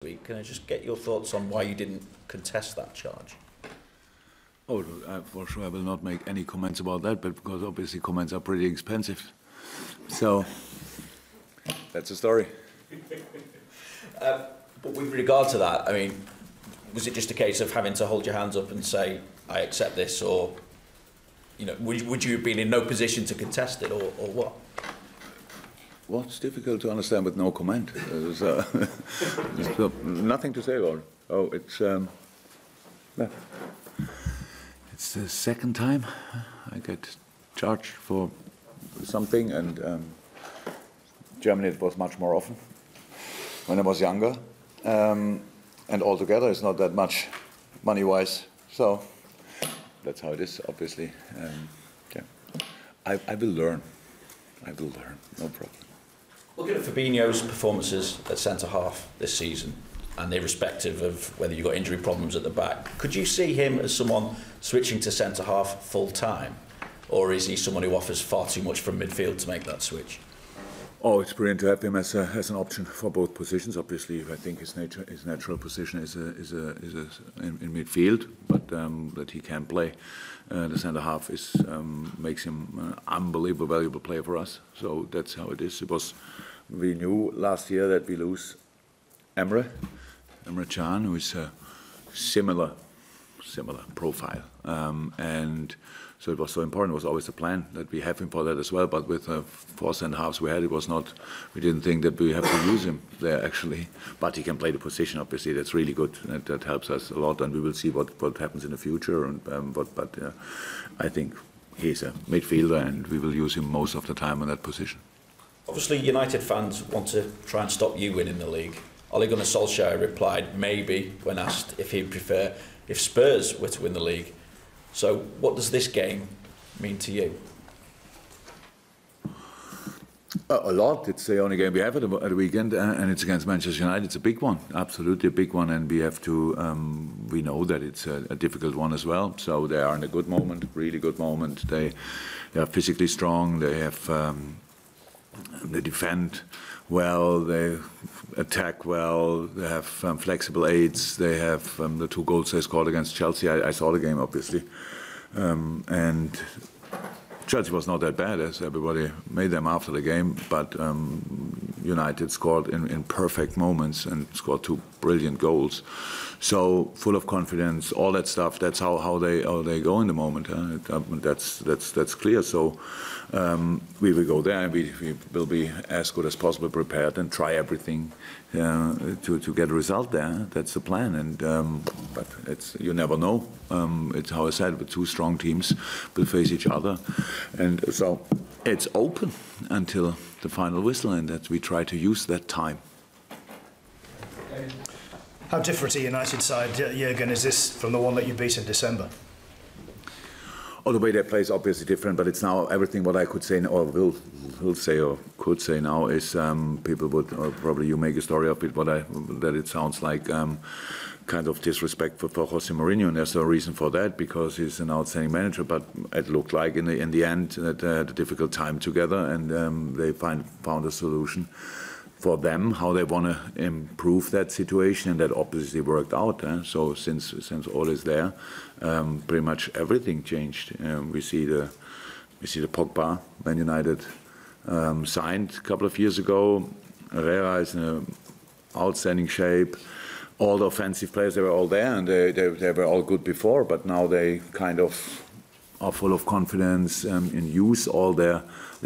Can I just get your thoughts on why you didn't contest that charge? Oh, for sure, I will not make any comments about that, but because obviously comments are pretty expensive. So that's the story. But with regard to that, I mean, was it just a case of having to hold your hands up and say, I accept this, or, you know, would you have been in no position to contest it, or what? Well, it's difficult to understand with no comment. There's nothing to say about it. Oh, it's the second time I get charged for something, and Germany it was much more often when I was younger. And altogether it's not that much money-wise. So that's how it is, obviously. Yeah. I will learn. I will learn, no problem. Looking at Fabinho's performances at centre-half this season, and irrespective of whether you've got injury problems at the back, could you see him as someone switching to centre-half full-time? Or is he someone who offers far too much from midfield to make that switch? Oh, it's brilliant to have him as an option for both positions. Obviously, I think his natural position is in midfield, but that he can play the centre half makes him an unbelievable valuable player for us. So that's how it is. We knew last year that we lose Emre Can, who is a similar profile, and so it was so important. It was always a plan that we have him for that as well. But with the 4 centre-halves we had, it was not. We didn't think that we have to use him there actually. But he can play the position. Obviously, that's really good. That helps us a lot, and we will see what happens in the future. And I think he's a midfielder, and we will use him most of the time in that position. Obviously, United fans want to try and stop you winning the league. Ole Gunnar Solskjaer replied maybe when asked if he'd prefer if Spurs were to win the league. So what does this game mean to you? A lot. It's the only game we have at the weekend, and it's against Manchester United. It's a big one, absolutely a big one, and we have to. We know that it's a difficult one as well. So they are in a good moment, really good moment. They are physically strong. They have. They defend well, they attack well, they have flexible aids, they have the 2 goals they scored against Chelsea. I saw the game, obviously. And Chelsea was not that bad, as everybody made them after the game, but United scored in perfect moments and scored 2 brilliant goals. So full of confidence, all that stuff. That's how they go in the moment. That's clear. So we will go there, and we will be as good as possible prepared and try everything to get a result there. That's the plan. And but you never know. It's how I said, with 2 strong teams will face each other, and so it's open until the final whistle, and that we try to use that time. How different a United side, Jürgen, is this from the one that you beat in December? Oh, the way they play is obviously different, but it's now everything what I could say or will say or could say now is people would, or probably you make a story of it, that it sounds like kind of disrespectful for Jose Mourinho, and there's no reason for that because he's an outstanding manager. But it looked like in the end that they had a difficult time together, and they found a solution for them, how they want to improve that situation, and that obviously worked out. So since all is there, pretty much everything changed. We see the Pogba, Man United signed a couple of years ago. Herrera is in an outstanding shape. All the offensive players, they were all there, and they were all good before, but now they kind of are full of confidence and use all their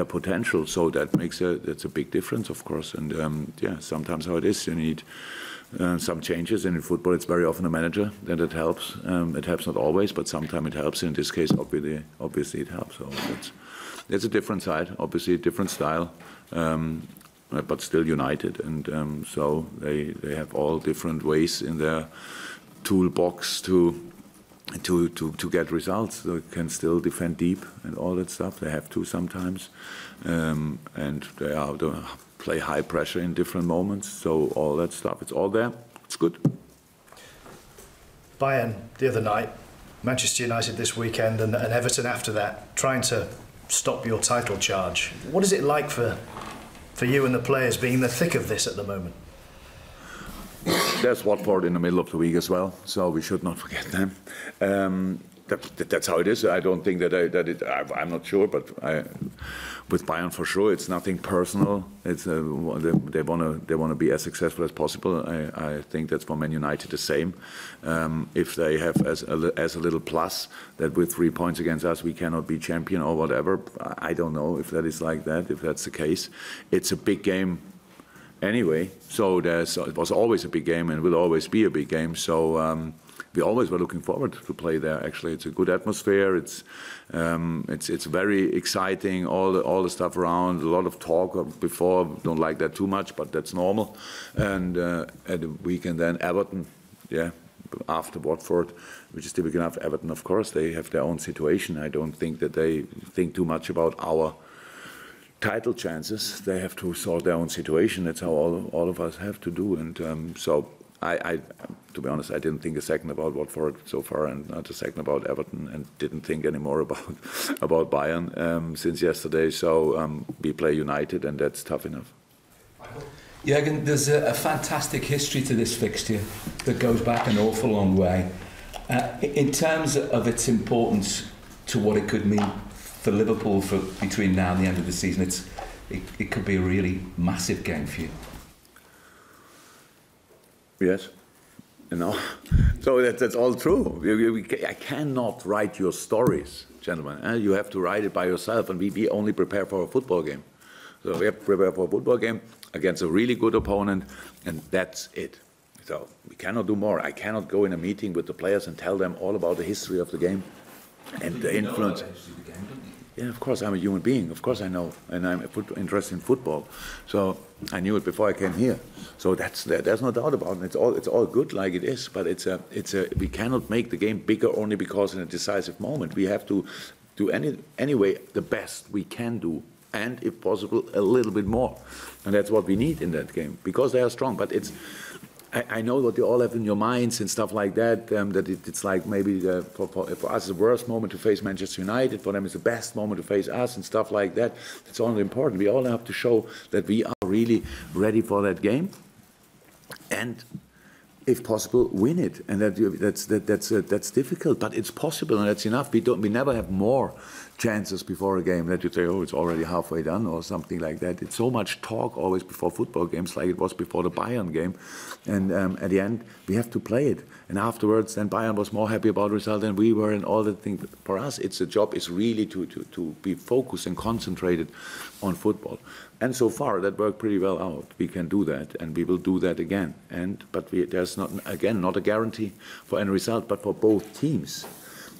potential. So that that's a big difference, of course. And yeah, sometimes how it is, you need some changes. And in football, it's very often a manager that it helps. It helps not always, but sometimes it helps. In this case, obviously it helps. So it's a different side, obviously a different style, but still united. And so they have all different ways in their toolbox to get results. They can still defend deep and all that stuff. They have to sometimes, and they play high pressure in different moments. So all that stuff, it's all there. It's good. Bayern the other night, Manchester United this weekend, and Everton after that, trying to stop your title charge. What is it like for you and the players being in the thick of this at the moment? there's Watford in the middle of the week as well, so we should not forget them. That's how it is. I don't think I'm not sure, but with Bayern for sure, it's nothing personal. It's they want to be as successful as possible. I think that's for Man United the same. If they have as a little plus that with 3 points against us we cannot be champion or whatever, I don't know if that is like that. If that's the case, it's a big game anyway. So it was always a big game and will always be a big game. So. We always were looking forward to play there. Actually, it's a good atmosphere. It's very exciting. All the stuff around. A lot of talk before. Don't like that too much, but that's normal. And at the weekend then Everton, yeah, after Watford, which is typical enough. Everton, of course, they have their own situation. I don't think that they think too much about our title chances. They have to sort their own situation. That's how all of us have to do. And so. To be honest, I didn't think a second about Watford so far, and not a second about Everton, and didn't think anymore about Bayern since yesterday. So we play United, and that's tough enough. Jürgen, there's a fantastic history to this fixture that goes back an awful long way. In terms of its importance to what it could mean for Liverpool between now and the end of the season, it could be a really massive game for you. Yes, so that's all true. I cannot write your stories, gentlemen. You have to write it by yourself, and we only prepare for a football game. So we have to prepare for a football game against a really good opponent, and that's it. So we cannot do more. I cannot go in a meeting with the players and tell them all about the history of the game and the influence. Yeah, of course, I'm a human being. Of course I know, and I'm interested in football. So I knew it before I came here. So there's no doubt about it. It's all good like it is. But we cannot make the game bigger only because in a decisive moment. We have to do anyway the best we can do, and if possible a little bit more. And that's what we need in that game because they are strong. But I know what you all have in your minds and stuff like that, that it's like maybe for us the worst moment to face Manchester United, for them it's the best moment to face us and stuff like that. It's all important. We all have to show that we are really ready for that game and, if possible, win it. And that's difficult, but it's possible and that's enough. We never have more chances before a game that you say, oh, it's already halfway done or something like that. It's so much talk always before football games like it was before the Bayern game. And at the end, we have to play it. And afterwards, then Bayern was more happy about the result than we were and all the things. For us, the job is really to be focused and concentrated on football. And so far, that worked pretty well out. We can do that, and we will do that again. But there's not a guarantee for any result, but for both teams.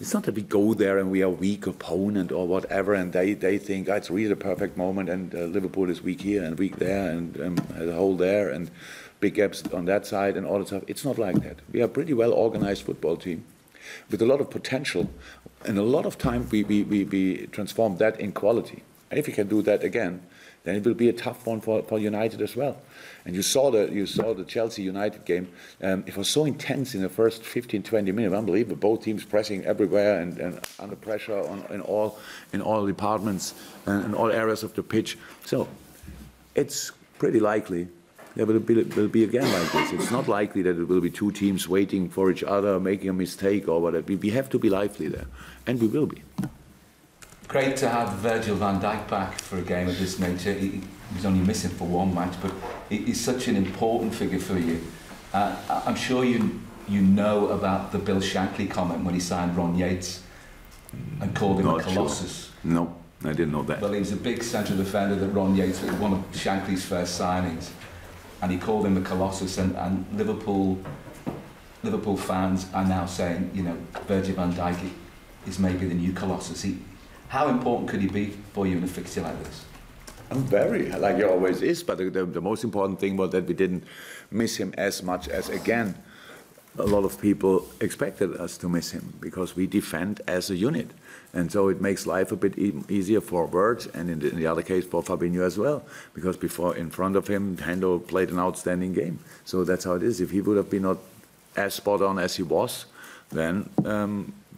It's not that we go there and we are a weak opponent or whatever, and they think it's really the perfect moment, and Liverpool is weak here and weak there, and has a hole there, and big gaps on that side, and all that stuff. It's not like that. We are a pretty well organized football team with a lot of potential, and a lot of time we transform that in quality. And if we can do that again, then it will be a tough one for United as well. And you saw the Chelsea United game. It was so intense in the first 15-20 minutes, unbelievable. Both teams pressing everywhere and under pressure in all departments and in all areas of the pitch. So it's pretty likely there will be again like this. It's not likely that it will be two teams waiting for each other, making a mistake or whatever. We have to be lively there, and we will be. Great to have Virgil van Dijk back for a game of this nature. He was only missing for one match, but he's such an important figure for you. I'm sure you know about the Bill Shankly comment when he signed Ron Yates and called him a colossus. Sure. No, I didn't know that. Well, he was a big central defender that Ron Yates was one of Shankly's first signings, and he called him a colossus. And Liverpool fans are now saying, you know, Virgil van Dijk is maybe the new colossus. How important could he be for you in a fixture like this? Very, like he always is, but the most important thing was that we didn't miss him as much as, again, a lot of people expected us to miss him, because we defend as a unit. And so it makes life a bit easier for Virg, and in the other case for Fabinho as well, because before, in front of him, Hendo played an outstanding game. So that's how it is. If he would have been not as spot on as he was, then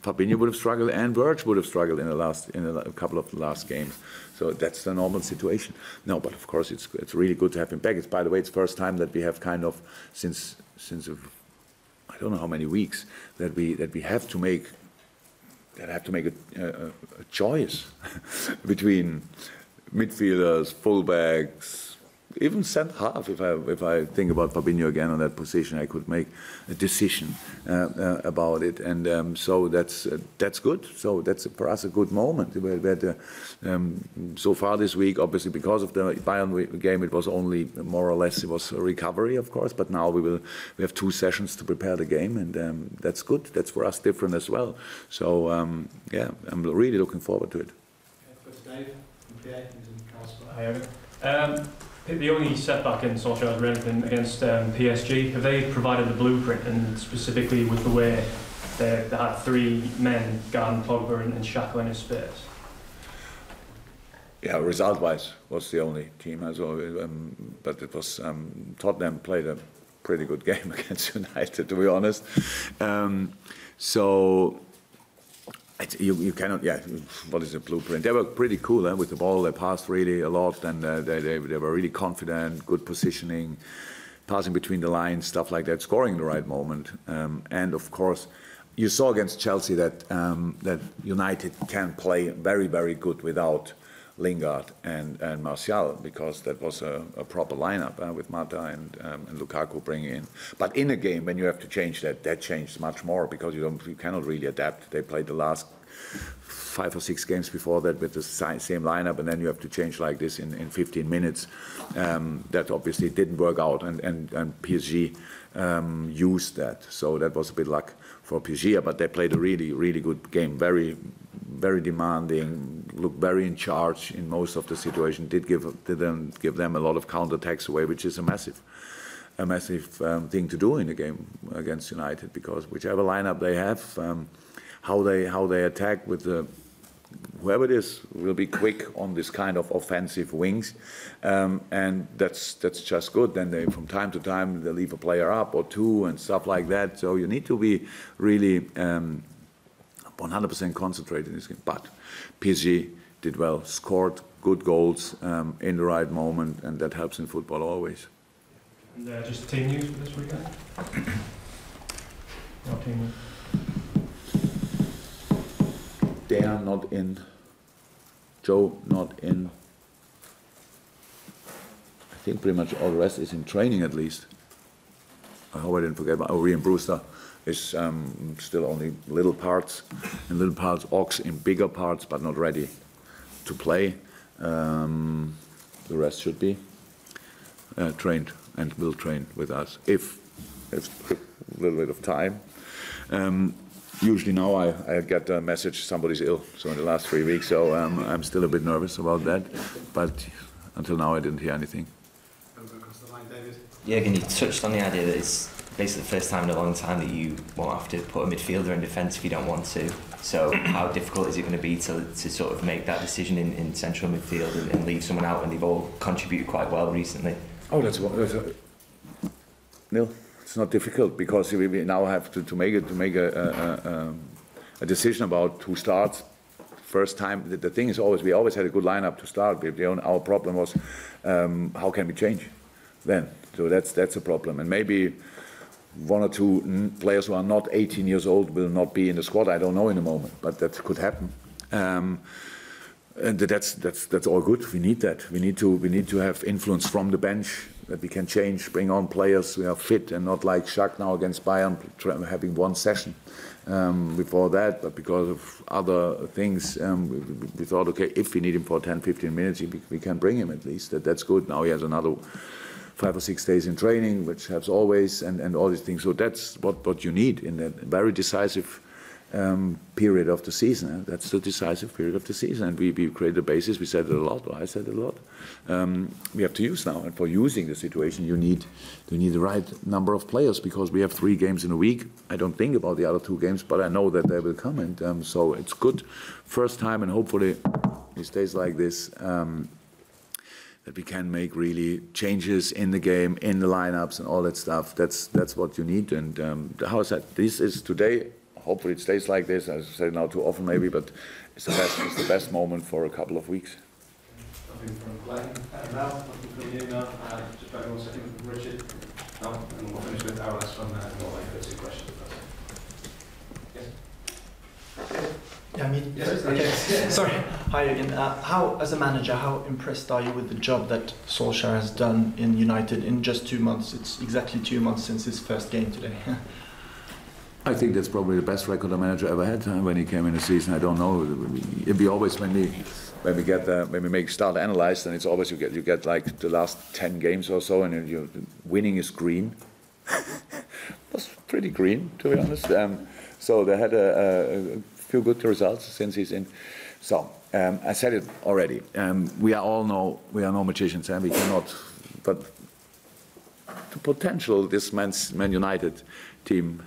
Fabinho would have struggled and Virg would have struggled in a couple of the last games. So that's the normal situation. No, but of course it's really good to have him back. It's, by the way, it's the first time that we have kind of, since I don't know how many weeks that we have to make a choice between midfielders, fullbacks, even centre half. If I think about Fabinho again on that position, I could make a decision about it, and so that's good. So that's for us a good moment. So far this week, obviously because of the Bayern game, it was only more or less it was a recovery, of course. But now we have 2 sessions to prepare the game, and that's good. That's for us different as well. So yeah, I'm really looking forward to it. The only setback in Solskjaer's reign has been against PSG. Have they provided the blueprint, and specifically with the way they had 3 men guarding Pogba and Xhaka in his space? Yeah, result-wise was the only team as well, but it was Tottenham played a pretty good game against United, to be honest. So. You cannot, yeah, what is the blueprint? They were pretty cool with the ball, they passed really a lot, and they were really confident, good positioning, passing between the lines, stuff like that, scoring the right moment. And of course, you saw against Chelsea that United can play very, very good without Lingard and Martial, because that was a proper lineup with Mata and Lukaku bringing in. But in a game when you have to change that changed much more, because you cannot really adapt. They played the last 5 or 6 games before that with the same lineup, and then you have to change like this in 15 minutes. That obviously didn't work out, and PSG used that. So that was a bit luck for PSG, but they played a really, really good game. Very, very demanding, looked very in charge in most of the situation. Did give them a lot of counterattacks away, which is a massive thing to do in a game against United, because whichever lineup they have, how they attack with whoever it is will be quick on this kind of offensive wings, and that's just good. Then they, from time to time, they leave a player up or 2 and stuff like that. So you need to be really 100% concentrated in this game. But PSG did well, scored good goals in the right moment, and that helps in football always. And just team news for this weekend? No team news. They are not in. Joe not in. I think pretty much all the rest is in training at least. I hope I didn't forget about Orion Brewster is still only little parts, Ox in bigger parts, but not ready to play. The rest should be trained and will train with us if a little bit of time. Usually now I get a message somebody's ill, so in the last 3 weeks, so I'm still a bit nervous about that, but until now I didn't hear anything. Jürgen, you touched on the idea that it's basically the first time in a long time that you won't have to put a midfielder in defence if you don't want to. So how difficult is it going to be to sort of make that decision in central midfield and leave someone out when they've all contributed quite well recently? Oh, Neil, it's not difficult, because we now have to make a decision about who starts. First time, the thing is always, we always had a good lineup to start. Our problem was how can we change then? So that's a problem, and maybe 1 or 2 players who are not 18 years old will not be in the squad. I don't know in a moment, but that could happen. And that's all good. We need that. We need to have influence from the bench, that we can change, bring on players who are fit, and not like Shaq now against Bayern having 1 session before that. But because of other things, we thought, okay, if we need him for 10-15 minutes, we can bring him at least. That's good. Now he has another 5 or 6 days in training, which helps always, and all these things. So that's what you need in that very decisive period of the season. That's the decisive period of the season, and we create a basis. We said it a lot, or I said it a lot. We have to use now, and for using the situation, you need the right number of players, because we have 3 games in a week. I don't think about the other 2 games, but I know that they will come, and so it's good. First time, and hopefully it stays like this. That we can make really changes in the game, in the lineups, and all that stuff. That's what you need. And how is that? This is today. Hopefully it stays like this. I say it now too often maybe, but it's the best moment for a couple of weeks. Nothing from Glenn. Now, nothing from you now. Just back 1 second from Richard. No, and we'll finish with Aralas from Norway. Those two questions. Yes. Yeah, me first? Okay. Yes. Sorry. Hi again. How, as a manager, how impressed are you with the job that Solskjaer has done in United in just 2 months? It's exactly 2 months since his first game today. I think that's probably the best record a manager ever had when he came in the season. I don't know. It'd be always when we start analyzed, and it's always you get like the last 10 games or so, and winning is green. It was pretty green, to be honest. So they had a few good results since he's in. So I said it already. We are no magicians, and we cannot. But the potential this Man United team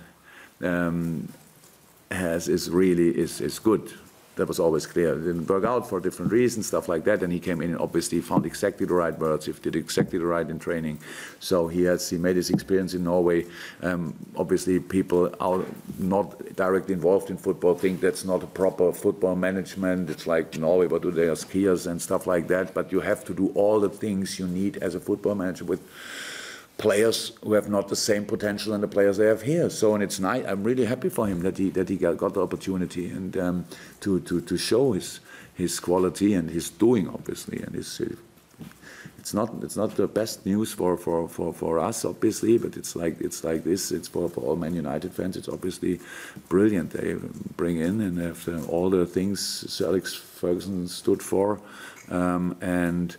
has is good. That was always clear. It didn't work out for different reasons, stuff like that. And he came in and obviously found exactly the right words. He did exactly the right in training. So he made his experience in Norway. Obviously, people are not directly involved in football think that's not a proper football management. It's like Norway, what do they are skiers and stuff like that. But you have to do all the things you need as a football manager with players who have not the same potential than the players they have here. So, and it's nice. I'm really happy for him that he got the opportunity and to show his quality and his doing, obviously. And it's not the best news for us, obviously, but it's like this. It's for all Man United fans. It's obviously brilliant. They bring in and have all the things Sir Alex Ferguson stood for, and.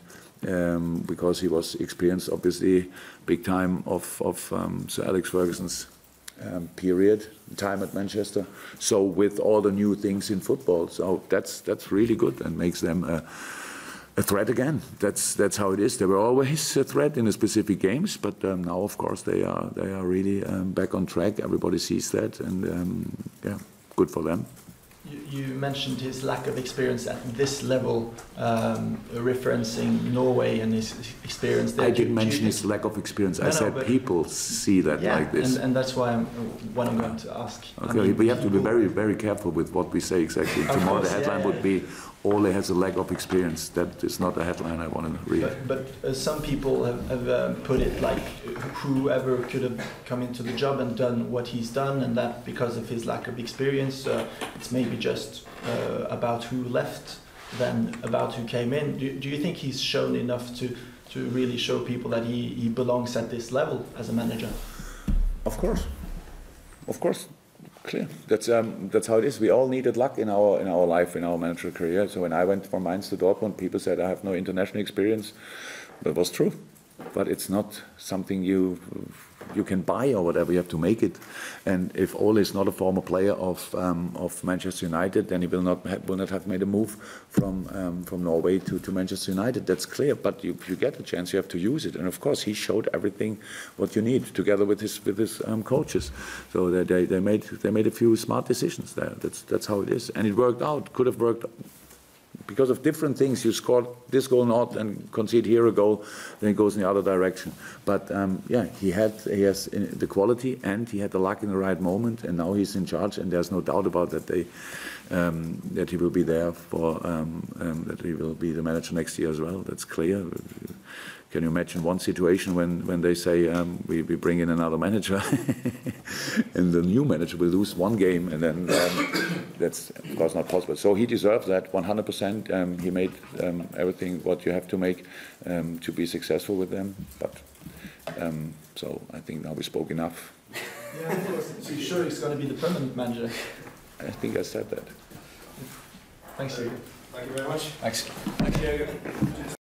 Because he was experienced, obviously, big time of Sir Alex Ferguson's time at Manchester. So with all the new things in football, so that's really good and makes them a threat again. That's how it is. They were always a threat in the specific games, but now, of course, they are really back on track. Everybody sees that, and yeah, good for them. You mentioned his lack of experience at this level, referencing Norway and his experience there. I didn't mention his lack of experience. I said people see that like this. And that's why I'm going to ask. Okay, I mean, we have to be very, very careful with what we say exactly. Tomorrow the headline would be, Ole has a lack of experience. That is not a headline I want to read. But some people have put it like whoever could have come into the job and done what he's done, and that because of his lack of experience, it's maybe just about who left than about who came in. Do you think he's shown enough to really show people that he belongs at this level as a manager? Of course. Clear. That's how it is. We all needed luck in our life, in our managerial career. So when I went from Mainz to Dortmund, people said I have no international experience. That was true, but it's not something you can buy or whatever. You have to make it. And if Ole is not a former player of Manchester United, then he will not have made a move from Norway to Manchester United. That's clear. But if you get a chance, you have to use it. And of course, he showed everything what you need together with his coaches. So they made a few smart decisions there. That's how it is. And it worked out. Could have worked. Because of different things, you scored this goal not and concede here a goal, then it goes in the other direction. But yeah, he has the quality and he had the luck in the right moment, and now he's in charge, and there's no doubt about that. That he will be there for that he will be the manager next year as well. That's clear. Can you imagine one situation when they say we bring in another manager and the new manager will lose one game, and then that's of course not possible. So he deserves that 100%. He made everything what you have to make to be successful with them. But so I think now we spoke enough. Yeah, of course. So you're sure he's going to be the permanent manager? I think I said that. Thanks, Jürgen. Thank you very much. Thanks. Thank you, Jürgen.